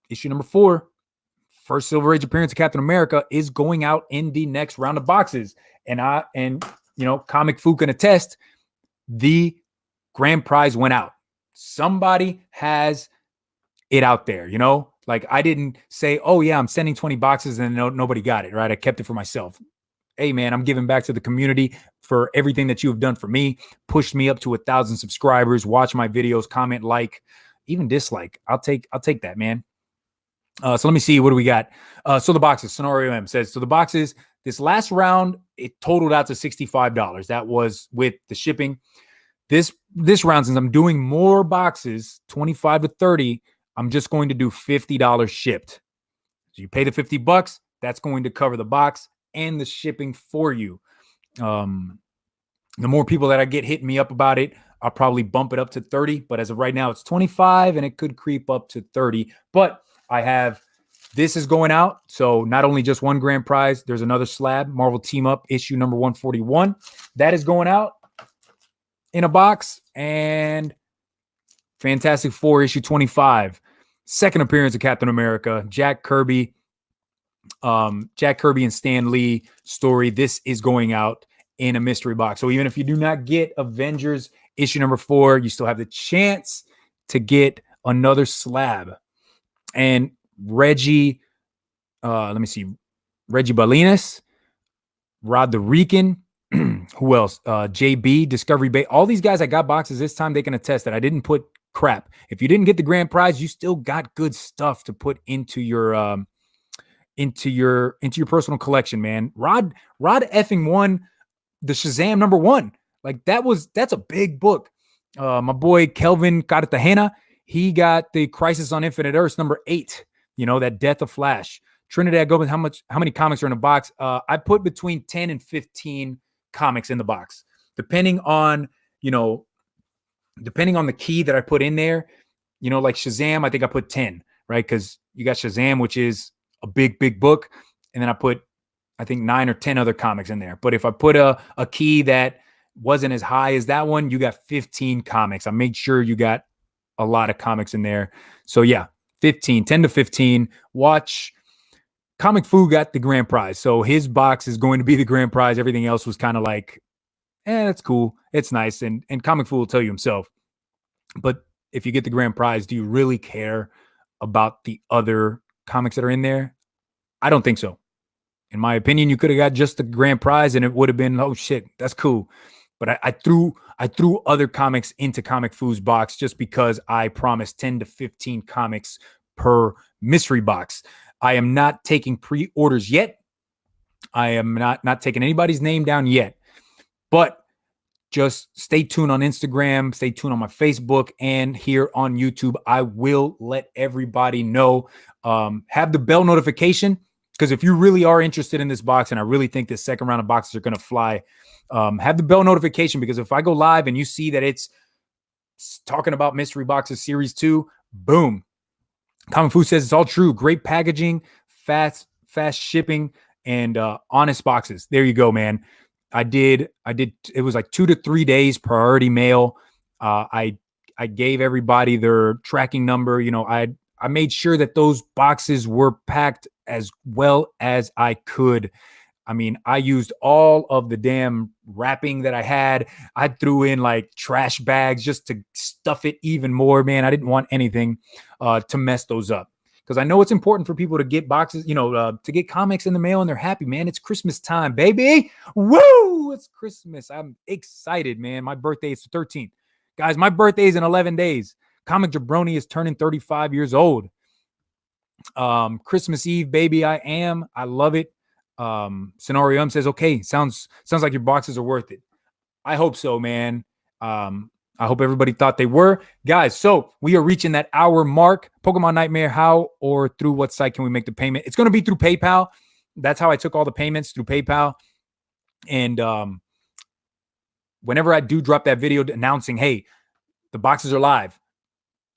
issue number 4, first Silver Age appearance of Captain America, is going out in the next round of boxes. And Comic Fu can attest, the grand prize went out. Somebody has it out there, like I didn't say, oh yeah, I'm sending 20 boxes and nobody got it, right? I kept it for myself. Hey man, I'm giving back to the community for everything that you have done for me, pushed me up to 1,000 subscribers, watch my videos, comment, like, even dislike. I'll take that, man. So let me see, what do we got? So the boxes, Scenario M says, so the boxes, this last round, it totaled out to $65. That was with the shipping. This round, since I'm doing more boxes, 25 to 30, I'm just going to do $50 shipped. So you pay the $50, that's going to cover the box and the shipping for you. The more people that I get hitting me up about it, I'll probably bump it up to 30. But as of right now, it's 25 and it could creep up to 30. But this is going out. So not only just one grand prize, there's another slab, Marvel Team Up issue number 141. That is going out in a box. And Fantastic Four issue 25, second appearance of Captain America, Jack Kirby and Stan Lee story. This is going out in a mystery box. So even if you do not get Avengers issue number 4, you still have the chance to get another slab. And Reggie Balinas, Rod the Rican, who else? JB, Discovery Bay. All these guys that got boxes this time, they can attest that I didn't put crap. If you didn't get the grand prize, you still got good stuff to put into your personal collection, man. Rod effing won the Shazam number 1. Like that's a big book. My boy Kelvin Cartagena, he got the Crisis on Infinite Earths number 8. That Death of Flash. Trinidad Gomez, how many comics are in a box? I put between 10 and 15 comics in the box, depending on the key that I put in there. Like Shazam, I think I put 10, right? Because you got Shazam, which is a big book, and then I put, I think, 9 or 10 other comics in there. But if I put a key that wasn't as high as that one, you got 15 comics. I made sure you got a lot of comics in there. So yeah, 10 to 15. Watch. Comic Fu got the grand prize. So his box is going to be the grand prize. Everything else was kind of like, that's cool. It's nice. And Comic Fu will tell you himself. But if you get the grand prize, do you really care about the other comics that are in there? I don't think so. In my opinion, you could have got just the grand prize and it would have been, oh shit, that's cool. But I threw other comics into Comic Fu's box just because I promised 10 to 15 comics per mystery box. I am not taking pre-orders yet. I am not taking anybody's name down yet. But just stay tuned on Instagram, stay tuned on my Facebook and here on YouTube. I will let everybody know. Have the bell notification, because if you really are interested in this box, and I really think this second round of boxes are going to fly, have the bell notification, because if I go live and you see that it's talking about Mystery Boxes Series 2, boom. Common Fu says it's all true. Great packaging, fast shipping, and honest boxes. There you go, man. I did. It was like 2 to 3 days priority mail. I gave everybody their tracking number. I made sure that those boxes were packed as well as I could. I mean, I used all of the damn wrapping that I had. I threw in like trash bags just to stuff it even more, man. I didn't want anything to mess those up, because I know it's important for people to get boxes, to get comics in the mail, and they're happy, man. It's Christmas time, baby. Woo! It's Christmas. I'm excited, man. My birthday is the 13th. Guys, my birthday is in 11 days. Comic Jabroni is turning 35 years old. Christmas Eve, baby, I love it. Scenario says, okay, sounds like your boxes are worth it. I hope so, man. I hope everybody thought they were. Guys, so we are reaching that hour mark. Pokemon Nightmare, how or through what site can we make the payment? It's going to be through PayPal. That's how I took all the payments, through PayPal. And whenever I do drop that video announcing, hey, the boxes are live,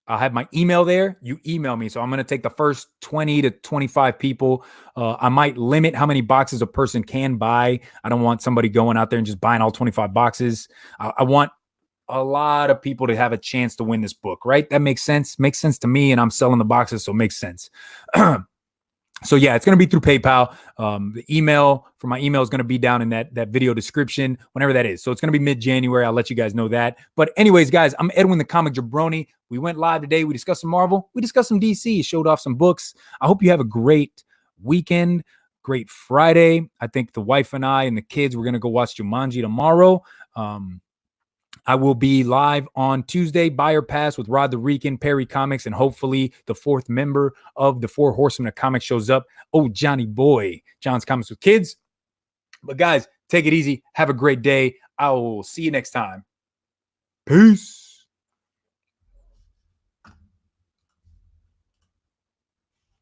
I'll have my email there. You email me. So I'm going to take the first 20 to 25 people. I might limit how many boxes a person can buy. I don't want somebody going out there and just buying all 25 boxes. I want a lot of people to have a chance to win this book, right? That makes sense. Makes sense to me, and I'm selling the boxes, so it makes sense. So yeah, it's going to be through PayPal. The email for my email is going to be down in that video description, whenever that is. So it's going to be mid-January. I'll let you guys know that. But anyways, guys, I'm Edwin the Comic Jabroni. We went live today. We discussed some Marvel. We discussed some DC. Showed off some books. I hope you have a great weekend, great Friday. I think the wife and I and the kids, we're going to go watch Jumanji tomorrow. I will be live on Tuesday, Buyer Pass with Rod the Rican, Perry Comics, and hopefully the fourth member of the Four Horsemen of Comics shows up. Oh, Johnny Boy, John's Comics with Kids. But guys, take it easy. Have a great day. I will see you next time. Peace.